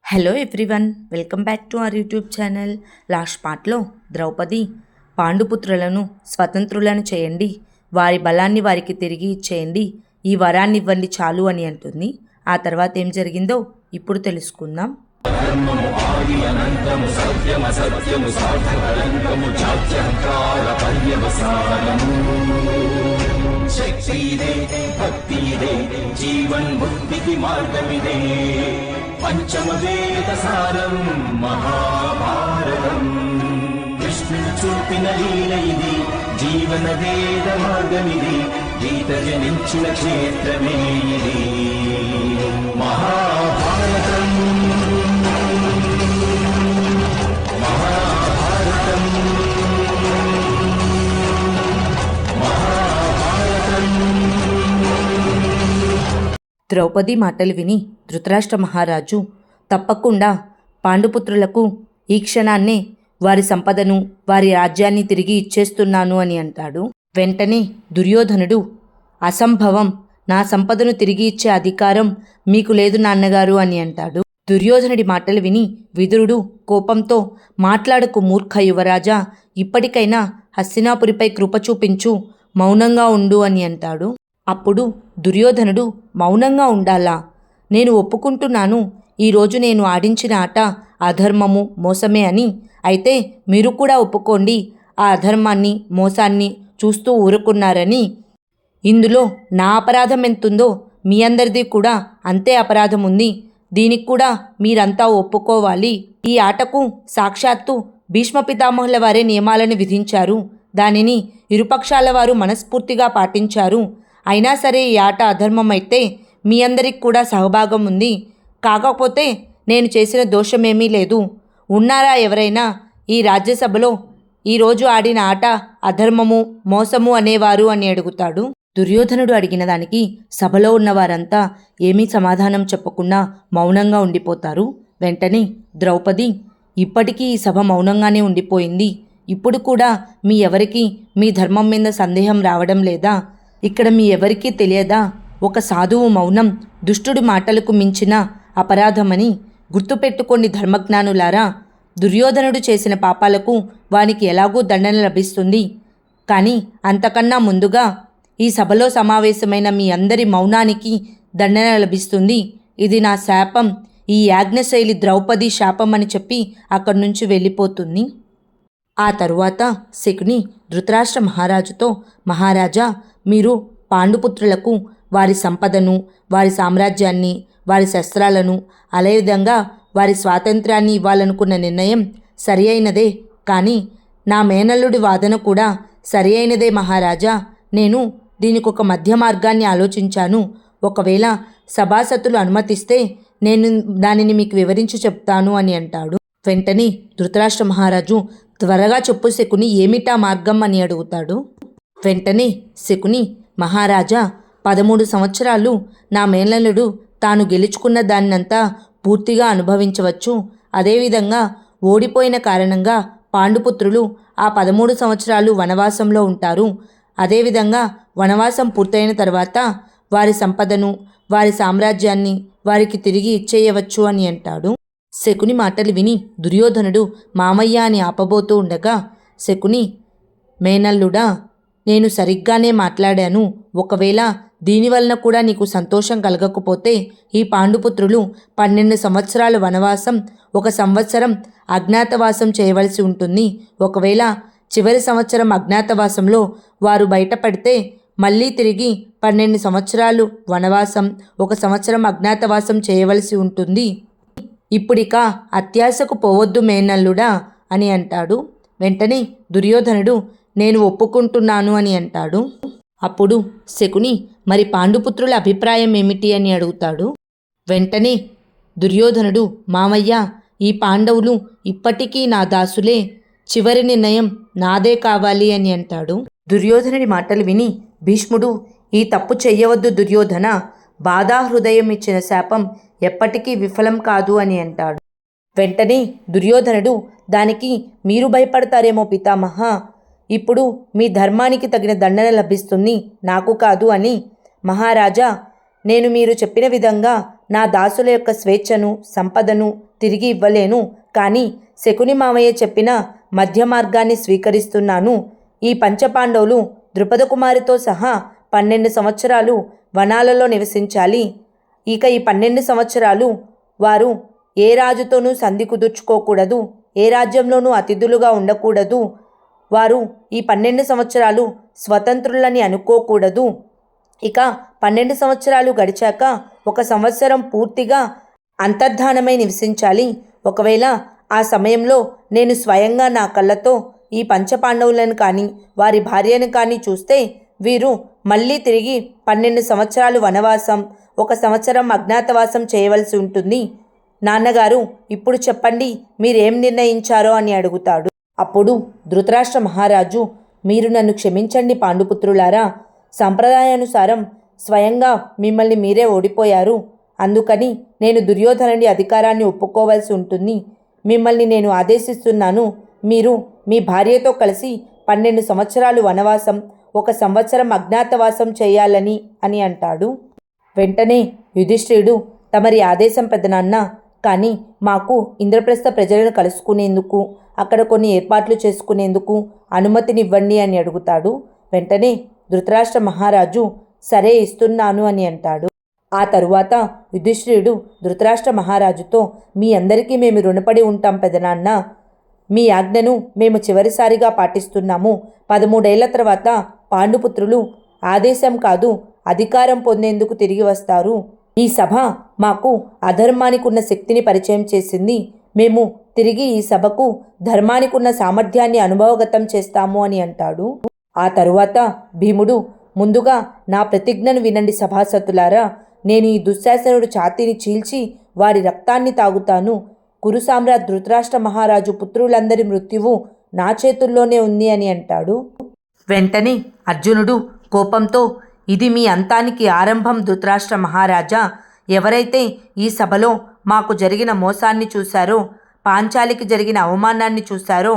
Hello everyone, welcome back to our YouTube channel. Last పార్ట్లో ద్రౌపది పాండుపుత్రులను స్వతంత్రులను చేయండి, వారి బలాన్ని వారికి తిరిగి ఇచ్చేయండి, ఈ వరాన్ని ఇవ్వండి చాలు అని అంటుంది. ఆ తర్వాత ఏం జరిగిందో ఇప్పుడు తెలుసుకుందాం. శక్తిదే భక్తిదే జీవన్ముక్తికి మార్గమిదే పంచమవేద సారం మహాభారతం కృష్ణుడు చూపిన లీల ఇది జీవన వేద మార్గమిది గీత జనించిన క్షేత్రమే ఇది మహాభారతం. ద్రౌపది మాటలు విని ధృతరాష్ట్ర మహారాజు తప్పకుండా పాండుపుత్రులకు ఈ క్షణాన్నే వారి సంపదను వారి రాజ్యాన్ని తిరిగి ఇచ్చేస్తున్నాను అని అంటాడు. వెంటనే దుర్యోధనుడు, అసంభవం, నా సంపదను తిరిగి ఇచ్చే అధికారం మీకు లేదు నాన్నగారు అని అంటాడు. దుర్యోధనుడి మాటలు విని విదురుడు కోపంతో, మాట్లాడకు మూర్ఖ యువరాజా, ఇప్పటికైనా హస్తినాపురిపై కృప చూపించు, మౌనంగా ఉండు అని అంటాడు. అప్పుడు దుర్యోధనుడు, మౌనంగా ఉండాలా? నేను ఒప్పుకుంటున్నాను, ఈరోజు నేను ఆడించిన ఆట అధర్మము, మోసమే అని. అయితే మీరు కూడా ఒప్పుకోండి, ఆ అధర్మాన్ని, మోసాన్ని చూస్తూ ఊరుకున్నారని. ఇందులో నా అపరాధం ఎంతుందో మీ అందరిది కూడా అంతే అపరాధం ఉంది. దీనికి కూడా మీరంతా ఒప్పుకోవాలి. ఈ ఆటకు సాక్షాత్తు భీష్మ పితామహుల వారే నియమాలను విధించారు. దానిని ఇరుపక్షాల వారు మనస్ఫూర్తిగా పాటించారు. అయినా సరే ఈ ఆట అధర్మం అయితే మీ అందరికి కూడా సహభాగం ఉంది. కాకపోతే నేను చేసిన దోషమేమీ లేదు. ఉన్నారా ఎవరైనా ఈ రాజ్యసభలో ఈరోజు ఆడిన ఆట అధర్మము, మోసము అనేవారు అని అడుగుతాడు. దుర్యోధనుడు అడిగిన దానికి సభలో ఉన్నవారంతా ఏమీ సమాధానం చెప్పకుండా మౌనంగా ఉండిపోతారు. వెంటనే ద్రౌపది, ఇప్పటికీ ఈ సభ మౌనంగానే ఉండిపోయింది. ఇప్పుడు కూడా మీ ఎవరికి మీ ధర్మం మీద సందేహం రావడం లేదా? ఇక్కడ మీ ఎవరికీ తెలియదా, ఒక సాధువు మౌనం దుష్టుడి మాటలకు మించిన అపరాధమని? గుర్తుపెట్టుకోండి ధర్మజ్ఞానులారా, దుర్యోధనుడు చేసిన పాపాలకు వానికి ఎలాగూ దండన లభిస్తుంది. కానీ అంతకన్నా ముందుగా ఈ సభలో సమావేశమైన మీ అందరి మౌనానికి దండన లభిస్తుంది. ఇది నా శాపం, ఈ యాజ్ఞశైలి ద్రౌపది శాపం అని చెప్పి అక్కడి నుంచి వెళ్ళిపోతుంది. ఆ తరువాత శకుని ధృతరాష్ట్ర మహారాజుతో, మహారాజా, మీరు పాండుపుత్రులకు వారి సంపదను, వారి సామ్రాజ్యాన్ని, వారి శస్త్రాలను, అదేవిధంగా వారి స్వాతంత్ర్యాన్ని ఇవ్వాలనుకున్న నిర్ణయం సరి అయినదే. కానీ నా మేనల్లుడి వాదన కూడా సరి అయినదే మహారాజా. నేను దీనికి ఒక మధ్య మార్గాన్ని ఆలోచించాను. ఒకవేళ సభాసతులు అనుమతిస్తే నేను దానిని మీకు వివరించి చెప్తాను అని అంటాడు. వెంటనే ధృతరాష్ట్ర మహారాజు, త్వరగా చెప్పు శకుని, ఏమిటా మార్గం అని అడుగుతాడు. వెంటనే శకుని, మహారాజా, 13 సంవత్సరాలు నా మేనల్లుడు తాను గెలుచుకున్న దాన్నంతా పూర్తిగా అనుభవించవచ్చు. అదేవిధంగా ఓడిపోయిన కారణంగా పాండుపుత్రులు ఆ 13 సంవత్సరాలు వనవాసంలో ఉంటారు. అదేవిధంగా వనవాసం పూర్తయిన తర్వాత వారి సంపదను, వారి సామ్రాజ్యాన్ని వారికి తిరిగి ఇచ్చేయవచ్చు అని అంటాడు. శకుని మాటలు విని దుర్యోధనుడు మామయ్య అని ఆపబోతూ ఉండగా శకుని, మేనల్లుడా, నేను సరిగ్గానే మాట్లాడాను. ఒకవేళ దీనివలన కూడా నీకు సంతోషం కలగకపోతే ఈ పాండుపుత్రులు 12 సంవత్సరాల వనవాసం, 1 సంవత్సరం అజ్ఞాతవాసం చేయవలసి ఉంటుంది. ఒకవేళ చివరి సంవత్సరం అజ్ఞాతవాసంలో వారు బయటపడితే మళ్ళీ తిరిగి 12 సంవత్సరాలు వనవాసం, 1 సంవత్సరం అజ్ఞాతవాసం చేయవలసి ఉంటుంది. ఇప్పుడిక అత్యాశకు పోవద్దు మేనల్లుడా అని అంటాడు. వెంటనే దుర్యోధనుడు, నేను ఒప్పుకుంటున్నాను అని అంటాడు. అప్పుడు శకుని, మరి పాండుపుత్రుల అభిప్రాయం ఏమిటి అని అడుగుతాడు. వెంటనే దుర్యోధనుడు, మామయ్య, ఈ పాండవులు ఇప్పటికీ నా దాసులే, చివరి నిర్ణయం నాదే కావాలి అని అంటాడు. దుర్యోధనుడి మాటలు విని భీష్ముడు, ఈ తప్పు చెయ్యవద్దు దుర్యోధన, బాధాహృదయం ఇచ్చిన శాపం ఎప్పటికీ విఫలం కాదు అని అంటాడు. వెంటనే దుర్యోధనుడు, దానికి మీరు భయపడతారేమో పితామహ, ఇప్పుడు మీ ధర్మానికి తగిన దండన లభిస్తుంది, నాకు కాదు అని. మహారాజా, నేను మీరు చెప్పిన విధంగా నా దాసుల యొక్క స్వేచ్ఛను సంపదను తిరిగి ఇవ్వలేను, కానీ శకుని మామయ్య చెప్పిన మధ్య మార్గాన్ని స్వీకరిస్తున్నాను. ఈ పంచపాండవులు ద్రుపద కుమారితో సహా 12 సంవత్సరాలు వనాలలో నివసించాలి. ఇక ఈ 12 సంవత్సరాలు వారు ఏ రాజుతోనూ సంధి కుదుర్చుకోకూడదు, ఏ రాజ్యంలోనూ అతిథులుగా ఉండకూడదు. వారు ఈ 12 సంవత్సరాలు స్వతంత్రులని అనుకోకూడదు. ఇక 12 సంవత్సరాలు గడిచాక 1 సంవత్సరం పూర్తిగా అంతర్ధానమై నివసించాలి. ఒకవేళ ఆ సమయంలో నేను స్వయంగా నా కళ్ళతో ఈ పంచపాండవులను కానీ వారి భార్యను కానీ చూస్తే వీరు మళ్ళీ తిరిగి 12 సంవత్సరాలు వనవాసం, 1 సంవత్సరం అజ్ఞాతవాసం చేయవలసి ఉంటుంది. నాన్నగారు, ఇప్పుడు చెప్పండి, మీరేం నిర్ణయించారో అని అడుగుతాడు. అప్పుడు ధృతరాష్ట్ర మహారాజు, మీరు నన్ను క్షమించండి పాండుపుత్రులారా, సంప్రదాయానుసారం స్వయంగా మిమ్మల్ని మీరే ఓడిపోయారు. అందుకని నేను దుర్యోధనుడి అధికారాన్ని ఒప్పుకోవాల్సి ఉంటుంది. మిమ్మల్ని నేను ఆదేశిస్తున్నాను, మీరు మీ భార్యతో కలిసి 12 సంవత్సరాలు వనవాసం, 1 సంవత్సరం అజ్ఞాతవాసం చేయాలని అని అంటాడు. వెంటనే యుధిష్ఠిరుడు, తమరి ఆదేశం పెద్దనాన్న, కానీ మాకు ఇంద్రప్రస్థ ప్రజలను కలుసుకునేందుకు, అక్కడ కొన్ని ఏర్పాట్లు చేసుకునేందుకు అనుమతినివ్వండి అని అడుగుతాడు. వెంటనే ధృతరాష్ట్ర మహారాజు సరే ఇస్తున్నాను అని అంటాడు. ఆ తరువాత యుధిష్ఠిరుడు ధృతరాష్ట్ర మహారాజుతో, మీ అందరికీ మేము రుణపడి ఉంటాం పెదనాన్న. మీ ఆజ్ఞను మేము చివరిసారిగా పాటిస్తున్నాము. 13 ఏళ్ల తర్వాత పాండుపుత్రులు ఆదేశం కాదు అధికారం పొందేందుకు తిరిగి వస్తారు. ఈ సభ మాకు అధర్మానికి ఉన్న శక్తిని పరిచయం చేసింది. మేము తిరిగి ఈ సభకు ధర్మానికి ఉన్న సామర్థ్యాన్ని అనుభవగతం చేస్తాము అని అంటాడు. ఆ తరువాత భీముడు, ముందుగా నా ప్రతిజ్ఞను వినండి సభాసతులారా. నేను ఈ దుశ్శాసనుడు ఛాతీని చీల్చి వారి రక్తాన్ని తాగుతాను. కురు సామ్రాట్ ధృతరాష్ట్ర మహారాజు పుత్రులందరి మృత్యువు నా చేతుల్లోనే ఉంది అని అంటాడు. వెంటనే అర్జునుడు కోపంతో, ఇది మీ అంతానికి ఆరంభం ధృతరాష్ట్ర మహారాజా. ఎవరైతే ఈ సభలో మాకు జరిగిన మోసాన్ని చూశారో, పాంచాలికి జరిగిన అవమానాన్ని చూశారో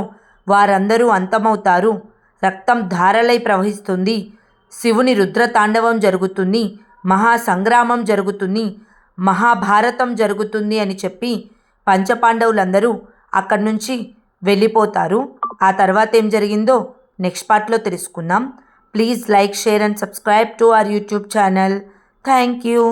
వారందరూ అంతమవుతారు. రక్తం ధారలై ప్రవహిస్తుంది. శివుని రుద్రతాండవం జరుగుతుంది. మహాసంగ్రామం జరుగుతుంది. మహాభారతం జరుగుతుంది అని చెప్పి పంచపాండవులందరూ అక్కడి నుంచి వెళ్ళిపోతారు. ఆ తర్వాత ఏం జరిగిందో నెక్స్ట్ పార్ట్లో తెలుసుకుందాం. Please like, share and subscribe to our YouTube channel. Thank you.